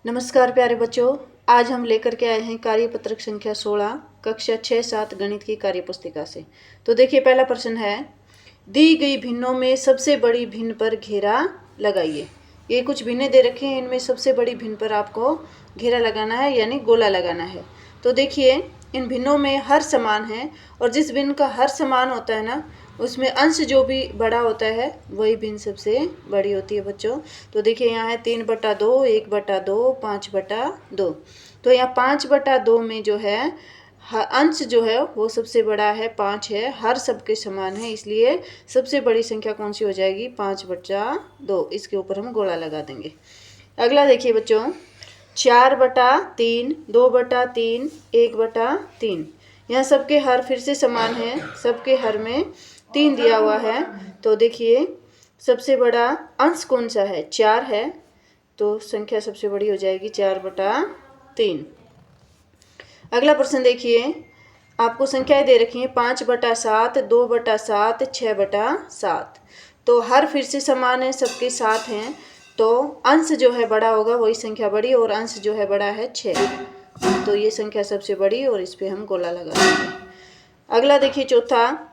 नमस्कार प्यारे बच्चों, आज हम लेकर के आए हैं कार्यपत्रक संख्या 16 कक्षा 6-7 गणित की कार्यपुस्तिका से। तो देखिए पहला प्रश्न है, दी गई भिन्नों में सबसे बड़ी भिन्न पर घेरा लगाइए। ये कुछ भिन्नें दे रखी हैं, इनमें सबसे बड़ी भिन्न पर आपको घेरा लगाना है यानी गोला लगाना है। तो देखिए इन भिन्नों में हर समान है और जिस भिन्न का हर समान होता है ना, उसमें अंश जो भी बड़ा होता है वही भिन्न सबसे बड़ी होती है बच्चों। तो देखिए यहाँ है 3/2, 1/2, 5/2। तो यहाँ 5/2 में जो है अंश जो है वो सबसे बड़ा है, 5 है, हर सबके समान है, इसलिए सबसे बड़ी संख्या कौन सी हो जाएगी, 5/2। इसके ऊपर हम गोला लगा देंगे। अगला देखिए बच्चों, 4/3, 2/3, 1/3। यहाँ सबके हर फिर से समान है, सबके हर में 3 दिया हुआ है। तो देखिए सबसे बड़ा अंश कौन सा है, 4 है, तो संख्या सबसे बड़ी हो जाएगी 4/3। अगला प्रश्न देखिए, आपको संख्याएं दे रखी हैं 5/7, 2/7, 6/7। तो हर फिर से समान है, सबके 7 हैं, तो अंश जो है बड़ा होगा वही संख्या बड़ी, और अंश जो है बड़ा है 6, तो ये संख्या सबसे बड़ी और इस पे हम गोला लगा देंगे। अगला देखिए चौथा,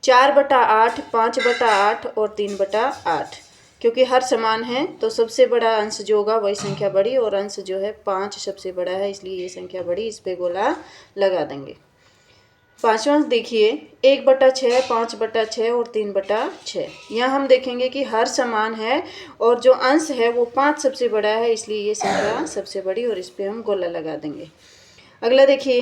4/8, 5/8 और 3/8। क्योंकि हर समान है तो सबसे बड़ा अंश जो होगा वही संख्या बड़ी, और अंश जो है 5 सबसे बड़ा है, इसलिए ये संख्या बड़ी, इस पे गोला लगा देंगे। पांचवा देखिए 1/6, 5/6 और 3/6। यहाँ हम देखेंगे कि हर समान है और जो अंश है वो 5 सबसे बड़ा है, इसलिए ये संख्या सबसे बड़ी और इस पे हम गोला लगा देंगे। अगला देखिए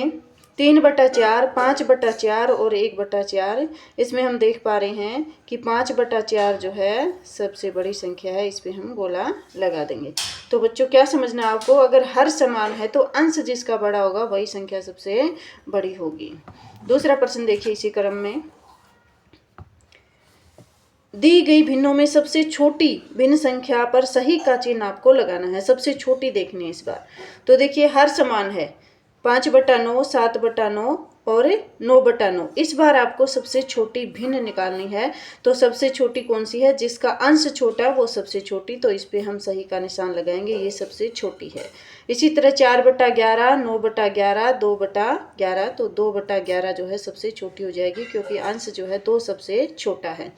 3/4, 5/4 और 1/4। इसमें हम देख पा रहे हैं कि 5/4 जो है सबसे बड़ी संख्या है, इस पे हम गोला लगा देंगे। तो बच्चों क्या समझना है आपको, अगर हर समान है तो अंश जिसका बड़ा होगा वही संख्या सबसे बड़ी होगी। दूसरा प्रश्न देखिए इसी क्रम में, दी गई भिन्नों में सबसे छोटी भिन्न संख्या पर सही का चिन्ह आपको लगाना है। सबसे छोटी देखनी है इस बार। तो देखिए हर समान है, 5/9, 7/9 और 9/9। इस बार आपको सबसे छोटी भिन्न निकालनी है। तो सबसे छोटी कौन सी है, जिसका अंश छोटा वो सबसे छोटी, तो इस पे हम सही का निशान लगाएंगे, ये सबसे छोटी है। इसी तरह 4/11, 9/11, 2/11। तो 2/11 जो है सबसे छोटी हो जाएगी, क्योंकि अंश जो है 2 सबसे छोटा है।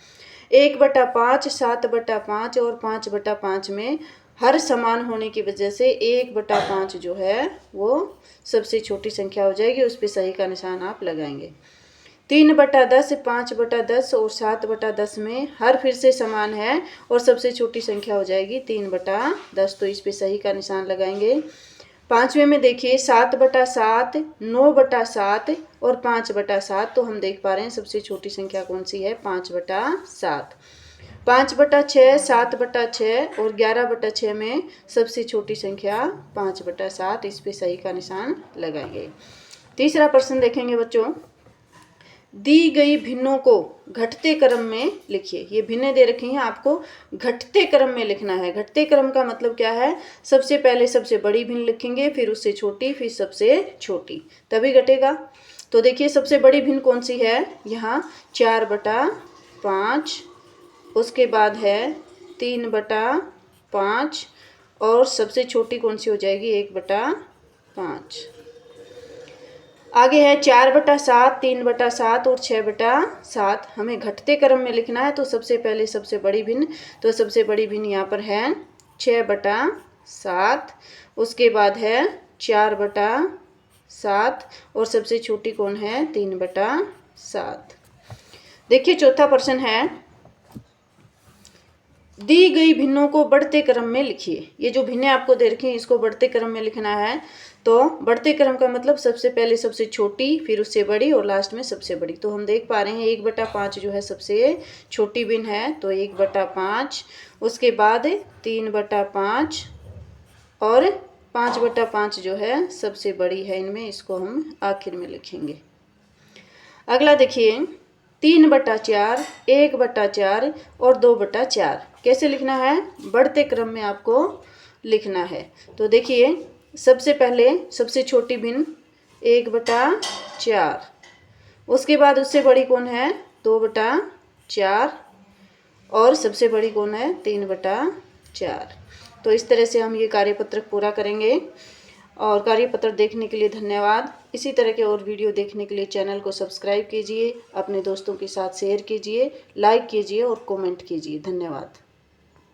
1/5, 7/5 और 5/5 में हर समान होने की वजह से 1/5 जो है वो सबसे छोटी संख्या हो जाएगी, उस पर सही का निशान आप लगाएंगे। 3/10, 5/10 और 7/10 में हर फिर से समान है और सबसे छोटी संख्या हो जाएगी 3/10, तो इस पे सही का निशान लगाएंगे। पांचवें में देखिए 7/7, 9/7 और 5/7। तो हम देख पा रहे हैं सबसे छोटी संख्या कौन सी है, 5/7। 5/6, 7/6 और 11/6 में सबसे छोटी संख्या 5/7, इस पे सही का निशान लगाएंगे। तीसरा प्रश्न देखेंगे बच्चों, दी गई भिन्नों को घटते क्रम में लिखिए। ये भिन्नें दे रखी हैं, आपको घटते क्रम में लिखना है। घटते क्रम का मतलब क्या है, सबसे पहले सबसे बड़ी भिन्न लिखेंगे, फिर उससे छोटी, फिर सबसे छोटी, तभी घटेगा। तो देखिए सबसे बड़ी भिन्न कौन सी है, यहाँ 4/5, उसके बाद है 3/5 और सबसे छोटी कौन सी हो जाएगी, 1/5। आगे है 4/7, 3/7 और 6/7। हमें घटते क्रम में लिखना है, तो सबसे पहले सबसे बड़ी भिन्न, तो सबसे बड़ी भिन्न यहाँ पर है 6/7, उसके बाद है 4/7 और सबसे छोटी कौन है, 3/7। देखिए चौथा प्रश्न है, दी गई भिन्नों को बढ़ते क्रम में लिखिए। ये जो भिन्नें आपको दे रखी हैं इसको बढ़ते क्रम में लिखना है। तो बढ़ते क्रम का मतलब सबसे पहले सबसे छोटी, फिर उससे बड़ी और लास्ट में सबसे बड़ी। तो हम देख पा रहे हैं 1/5 जो है सबसे छोटी भिन्न है, तो 1/5, उसके बाद 3/5 और 5/5 जो है सबसे बड़ी है इनमें, इसको हम आखिर में लिखेंगे। अगला देखिए 3/4, 1/4 और 2/4 कैसे लिखना है, बढ़ते क्रम में आपको लिखना है। तो देखिए सबसे पहले सबसे छोटी भिन्न 1/4, उसके बाद उससे बड़ी कौन है, 2/4 और सबसे बड़ी कौन है, 3/4। तो इस तरह से हम ये कार्यपत्रक पूरा करेंगे। और कार्यपत्र देखने के लिए धन्यवाद। इसी तरह के और वीडियो देखने के लिए चैनल को सब्सक्राइब कीजिए, अपने दोस्तों के साथ शेयर कीजिए, लाइक कीजिए और कमेंट कीजिए। धन्यवाद।